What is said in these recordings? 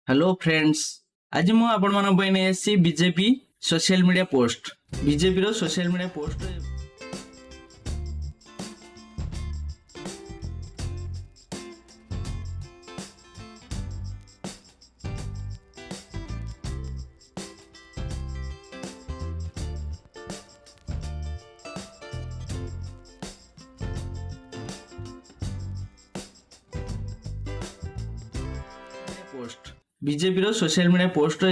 Hello friends. आज मु आपण मन पई नै आसी BJP social media post. BJP रो social media post post BJP रो सोशल मीडिया पोस्ट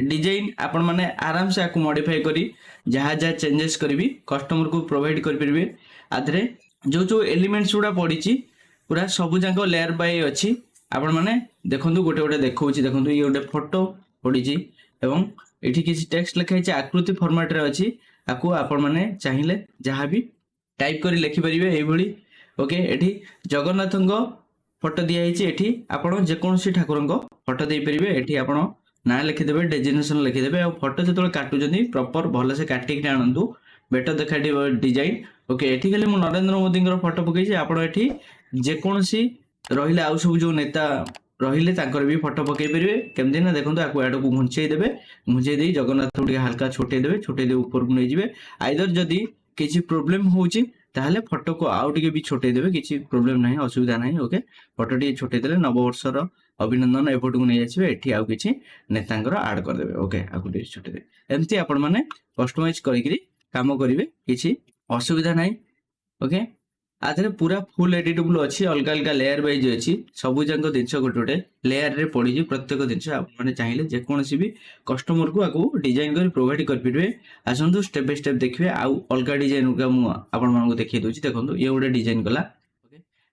डिजाइन आपण माने आराम से आकु मॉडिफाई करी जहाँ जहाँ चेंजेस करी कस्टमर को प्रोवाइड कर परिबे। आधरे जो जो एलिमेंट्स गुड़ा पड़ी पूरा सबु जाक लेयर बाय अच्छी आपण माने देखंतु गोटे गोटे देखौछि। देखंतु ये गोटे फोटो पड़ी एवं एठी किसी टेक्स्ट लिखाई छै आकृति फॉर्मेट रे अछि। आकु आपण माने चाहिए जहाँ भी टाइप करी लिखि परिबे एई भली। ओके एठी जगन्नाथंगो फोटो दिखाई आपण जेकोसी ठाकुर फोटो दे पारे। ये आप ना लिखिदेवे डेजिनेसन लिखिदेवे और फोटो जो काटुंट प्रॉपर भल से काटिक आणतु बेटर देखा डिजाइन। ओके ये खाली मुझे नरेंद्र मोदी फोटो पकई आपड़ी जेकोसी रही आउ सब जो नेता रहिले भी फोटो पकई पारे। केमती ना देखो आपको आड़ को घुंचे देवे घुंचे दे जगन्नाथ को हल्का छोटे देवे छोटे दे ऊपर को नहीं जाए। आइदर जदि किसी प्रोब्लेम होची ताहले फोटो को आउ टिके भी छोटे देवे किसी प्रोब्लेम नहीं असुविधा नहीं। ओके फोटो टी छोटे देले नववर्षर अभिनंदन ए फोटो को नहीं जाए एठी आउ किछि नेतांकर ऐड कर देवे। ओके आकु टी छोटे देवे एमती आपण माने कस्टमाइज करिकरी काम करिवे किछि असुविधा नहीं। ओके आधरे पूरा फुल एडिटेबल अच्छी अलग अलग लेयर वाइज अच्छी सबू जाक जिन गोटे गोटे लेयर रे पड़ी प्रत्येक जिन आपने चाहिए जेकोसी भी कस्टमर को आपको डिजाइन कर प्रोवाइड करेंगे। आसतु स्टेप बाय स्टेप देखिए आउ अलग डिजाइन को देखिए दूसरी देखो ये गोटे डिजाइन गला।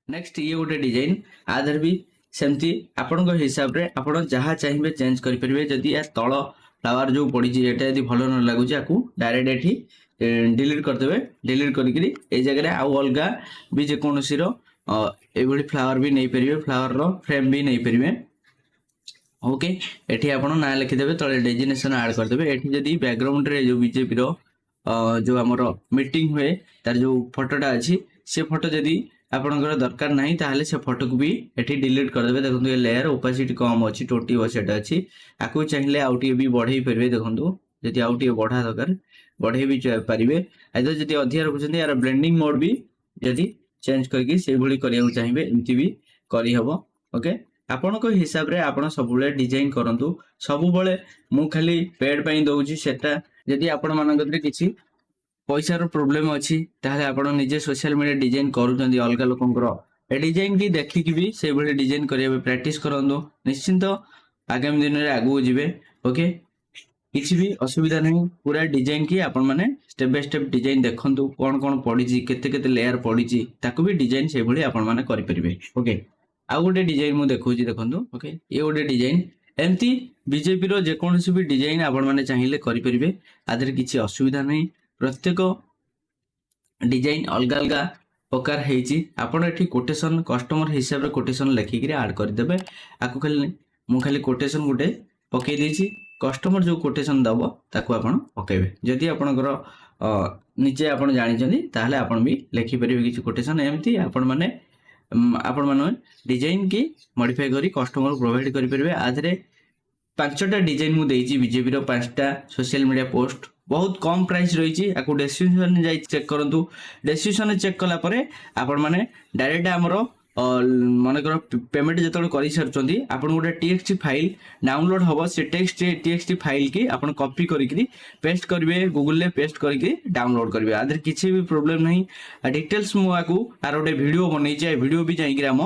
नेक्स्ट ये गोटे डिजाइन आधर भी सेमती आपण हिसाब से आप जहाँ चाहिए चेंज करेंगे। जदि या तल फ्लावर जो पड़ी यदि भल न लगुच आपको डायरेक्ट एठी डिलीट करदेवे। डिलीट करी जगह आउ अलग भी जेकोसी ये फ्लावर भी नहीं पारे फ्लावर रो फ्रेम भी नहीं पारे। ओके एठी आपण ना लिखिदेवे तले डेजिनेशन ऐड करदेवे। एठी जदि बैकग्राउंड रे जो बीजेपी रो जो हमर मीटिंग हुए तार जो फोटोटा अच्छी से फोटो जदि आपनकर दरकार नहीं ताहले से फोटो को भी एठी डिलीट करदेवे। देखो ये लेयर ओपासिटी कम अच्छी 20% अच्छी आपको चाहिए आउ टिके भी बढ़ाई पारे। देखो जदि आउ टिके बढ़ा दरकार बढ़े भी पारे। आइदर जदि अधिक रखुଛନ୍ତି यार ब्लेंडिंग मोड भी जदि चेंज करके से भली करिया चाहिए एमती भी करी हबो। ओके आपण को हिसाब रे आपण सब बेले डिजाइन करंतु सब बेले मु खाली पेड पई दउची सेटा जदि आपण मानक किछि पैसा रो प्रॉब्लम अछि ताहले आपण निजे सोशल मीडिया डिजाइन करूछंदी अलग लोकंकर ए डिजाइन की देखि कि भी से भली डिजाइन करिया प्रैक्टिस करंतु निश्चिंत आगामी दिन रे आगु जिवे। ओके किसी भी असुविधा नहीं पूरा डिजाइन की आपण माने स्टेप बाय स्टेप डिजाइन देखंतु कोन कोन पड़ी केते केते लेयर पड़ी ताको भी डिजाइन से भली आपण माने करि परिबे। ओके आ गोटे डिजाइन मु देखौची देखंतु। ओके ये गोटे डिजाइन एमती बीजेपी रो जेकोसी भी डिजाइन आपण माने चाहिए करि परिबे। आदर किछि असुविधा नहीं प्रत्येक डिजाइन अलग अलग प्रकार हेची आपण एठी कोटेशन कस्टमर हिसाब रे कोटेशन लिखिक ऐड कर देबे। आको खाली मु खाली कोटेशन गोटे पकई देछि कस्टमर जो कोटेशन दबो ताको आपण पकेबे। जदि आपणकर निजे आपण जानिछन्ती ताहले आपण भी लिखि परिबे किछि कोटेशन एमती आपण माने डिजाइन की मॉडिफाई करी कस्टमर प्रोवाइड करि परिबे। आधरे 5टा डिजाइन मु देछि बीजेपी रो 5टा सोशल मीडिया पोस्ट बहुत कम प्राइस रही आपको डिस्क्रिप्शन जाई चेक करंतु। डिस्क्रिप्शन चेक कला परे आपण माने डायरेक्ट हमरो मनकर पेमेंट जो कर सारी आप गोटे टीएक्सटी फाइल डाउनलोड हम से टीएक्सटी फाइल की आप कॉपी करी पेस्ट करेंगे गूगल पे पेस्ट करके डाउनलोड करेंगे। आदि किसी भी प्रॉब्लम नहीं डिटेल्स मुझे आर गोटे वीडियो बनई वीडियो भी जाइए आम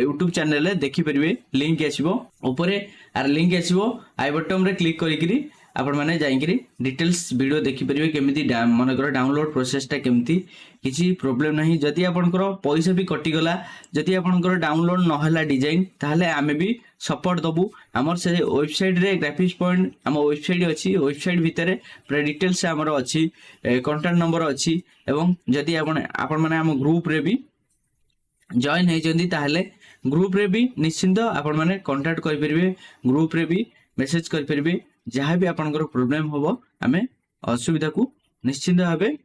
यूट्यूब चैनल देखिपारे लिंक आसो ऊपर आर लिंक आसो आई बटन रे क्लिक करी आपण माने जाइकरी डिटेल्स वीडियो देखि परिबे केमिति मनकर डाउनलोड प्रोसेसटा केमिति किछि प्रॉब्लम नहीं। जदि आपनकर पैसा भी कटि गला जदि आपनकर डाउनलोड न हला डिजाइन ताहले आमे भी सपोर्ट दबु हमर से वेबसाइट रे ग्राफिक्स पॉइंट हम वेबसाइट अछि वेबसाइट भितरे पूरा डिटेल्स हमर अछि कांटेक्ट नंबर अछि एवं जदि आपण माने हम ग्रुप रे भी जॉइन हे जंदी ताहले ग्रुप रे भी निश्चिंत आपण माने कांटेक्ट करि परिबे ग्रुप रे भी मेसेज करि परिबे जहाँ भी आपनकर प्रॉब्लम होबो आमे असुविधा को निश्चिंत भावे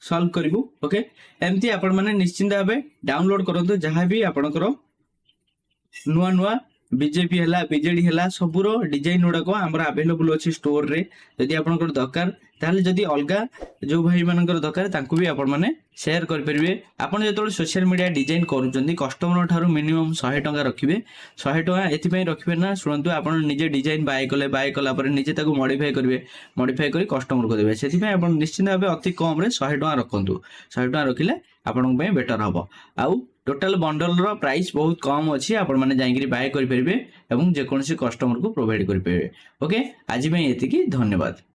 सॉल्व करिवु। ओके एमती आपण माने निश्चिंत भावे डाउनलोड करंतु जहाँ भी आपनकर ନୂଆ ନୂଆ ବିଜେପି ହେଲା ବିଜେଡି ହେଲା ସବୁର ଡିଜାଇନ ଗୁଡାକ ଆମର ଆଭେଲେବୁଲ ଅଛି ଷ୍ଟୋର ରେ। ଯଦି ଆପଣଙ୍କର ଦରକାର ତାହେଲେ ଯଦି ଅଲଗା ଯୋଉ ଭାଇ ମାନଙ୍କର ଦରକାର ତାଙ୍କୁ ବି ଆପଣ ମାନେ ସେୟାର କରିପାରିବେ। ଆପଣ ଯେତେବେଳେ ସୋସିଆଲ ମିଡିଆ ଡିଜାଇନ କରୁଛନ୍ତି କଷ୍ଟମର ଠାରୁ ମିନିମମ୍ 100 ଟଙ୍କା ରଖିବେ। 100 ଟଙ୍କା ଏଥିପାଇଁ ରଖିବେ ନା ଶୁଣନ୍ତୁ, ଆପଣ ନିଜେ ଡିଜାଇନ ବାଏ କଲା ପରେ ନିଜେ ତାକୁ ମଡିଫାଇ କରିବେ, ମଡିଫାଇ କରି କଷ୍ଟମରକୁ ଦେବେ। ସେଥିପାଇଁ ଆପଣ ନିଶ୍ଚିନ୍ତ ଭାବେ ଅତି କମରେ 100 ଟଙ୍କା ରଖନ୍ତୁ। 100 ଟଙ୍କା ରଖିଲେ ଆପଣଙ୍କ ପାଇଁ ବେଟର ହବ। ଆଉ ଟୋଟାଲ ବଣ୍ଡଲର ପ୍ରାଇସ୍ ବହୁତ କମ ଅଛି, ଆପଣ ମାନେ ଯାଇକିରି ବାଏ କରିପାରିବେ ଏବଂ ଯେକୌଣସି କଷ୍ଟମରକୁ ପ୍ରୋଭାଇଡ କରିପାରିବେ। ଓକେ, ଆଜି ପାଇଁ ଏତିକି, ଧନ୍ୟବାଦ।